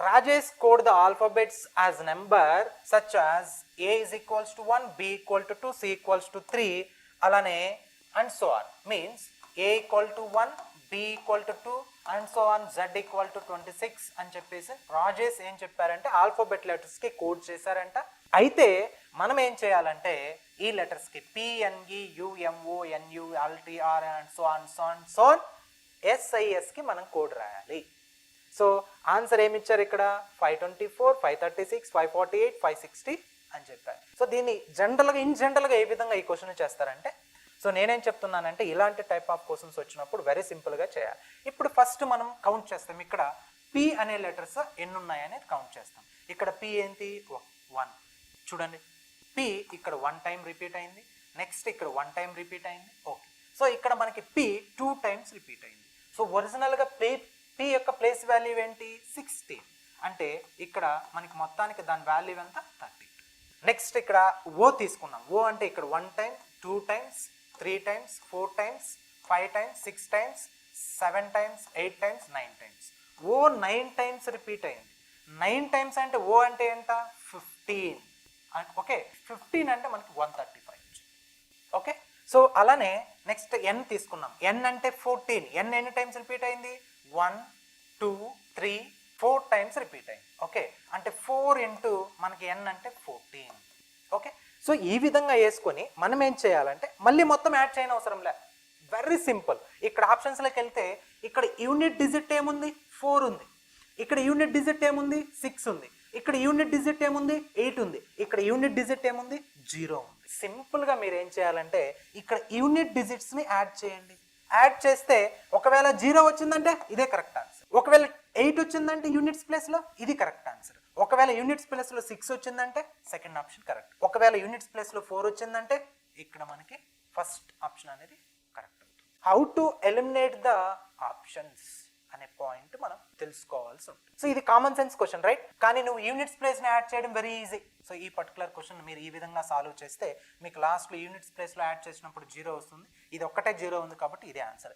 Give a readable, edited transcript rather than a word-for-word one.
Rajesh code the alphabets as number such as A is equals to 1, B equal to 2, C equals to 3, alane and so on. Means A equal to 1, B equal to 2 and so on, Z equal to 26 అని చెప్పేసి రాజేష్ ఏం చెప్పారంటే alphabet లెటర్స్కి code చేశారంట. అయితే మనం ఏం చేయాలంటే ఈ లెటర్స్కి P N E U M O N U L T R and so on సోన్ ఎస్ఐఎస్కి మనం కోడ్ రాయాలి. సో ఆన్సర్ ఏమి ఇచ్చారు ఇక్కడ 524, 536, 548, 560 అని చెప్పారు. సో దీన్ని జనరల్గా ఏ విధంగా ఈ క్వశ్చన్ చేస్తారంటే, సో నేనేం చెప్తున్నానంటే ఇలాంటి టైప్ ఆఫ్ క్వశ్చన్స్ వచ్చినప్పుడు వెరీ సింపుల్గా చేయాలి. ఇప్పుడు ఫస్ట్ మనం కౌంట్ చేస్తాం. ఇక్కడ పి అనే లెటర్స్ ఎన్ని ఉన్నాయనేది కౌంట్ చేస్తాం. ఇక్కడ పి ఏంటి 1 చూడండి. పి ఇక్కడ 1 టైం రిపీట్ అయింది. నెక్స్ట్ ఇక్కడ 1 టైం రిపీట్ అయింది. ఓకే. సో ఇక్కడ మనకి పి 2 టైమ్స్ రిపీట్ అయింది. సో ఒరిజినల్గా పి యొక్క ప్లేస్ వాల్యూ ఏంటి 16. అంటే ఇక్కడ మనకి మొత్తానికి దాని వాల్యూ ఎంత 32. నెక్స్ట్ ఇక్కడ ఓ తీసుకున్నాం. ఓ అంటే ఇక్కడ 1 time, 2 times, 3 times, 4 times, 5 times, 6 times, 7 times, 8 times, 9 times. ఓ 9 టైమ్స్ రిపీట్ అయింది. 9 టైమ్స్ అంటే ఓ అంటే ఎంత 15. ఓకే, 15 అంటే మనకి 135. ఓకే. సో అలానే నెక్స్ట్ ఎన్ తీసుకున్నాం. ఎన్ అంటే 14. ఎన్ ఎన్ని టైమ్స్ రిపీట్ అయింది 1, 2, 3, 4 టైమ్స్ రిపీట్ అయింది. ఓకే, అంటే 4 ఇంటూ మనకి ఎన్ అంటే 14. ఓకే. సో ఈ విధంగా వేసుకొని మనం ఏం చేయాలంటే మళ్ళీ మొత్తం యాడ్ చేయని అవసరం లే, వెరీ సింపుల్. ఇక్కడ ఆప్షన్స్లోకి వెళ్తే ఇక్కడ యూనిట్ డిజిట్ ఏముంది 4 ఉంది. ఇక్కడ యూనిట్ డిజిట్ ఏముంది 6 ఉంది. ఇక్కడ యూనిట్ డిజిట్ ఏముంది 8 ఉంది. ఇక్కడ యూనిట్ డిజిట్ ఏముంది 0 ఉంది. సింపుల్గా మీరు ఏం చేయాలంటే ఇక్కడ యూనిట్ డిజిట్స్ని యాడ్ చేయండి. యాడ్ చేస్తే ఒకవేళ 0 వచ్చిందంటే ఇదే కరెక్ట్ ఆన్సర్. ఒకవేళ 8 వచ్చిందంటే యూనిట్స్ ప్లేస్లో ఇది కరెక్ట్ ఆన్సర్. ఒకవేళ యూనిట్స్ ప్లేస్లో 6 వచ్చిందంటే సెకండ్ ఆప్షన్ కరెక్ట్. ఒకవేళ యూనిట్స్ ప్లేస్లో 4 వచ్చిందంటే ఇక్కడ మనకి ఫస్ట్ ఆప్షన్ అనేది కరెక్ట్ అవుతుంది. How to eliminate the options అనే పాయింట్ మనం తెలుసుకోవాల్సి ఉంటుంది. సో ఇది కామన్ సెన్స్ క్వశ్చన్ రైట్, కానీ నువ్వు యూనిట్స్ ప్లేస్ని యాడ్ చేయడం వెరీ ఈజీ. సో ఈ పర్టికులర్ క్వశ్చన్ మీరు ఈ విధంగా సాల్వ్ చేస్తే మీకు లాస్ట్లో యూనిట్స్ ప్లేస్లో యాడ్ చేసినప్పుడు 0 వస్తుంది. ఇది ఒక్కటే 0 ఉంది కాబట్టి ఇదే ఆన్సర్.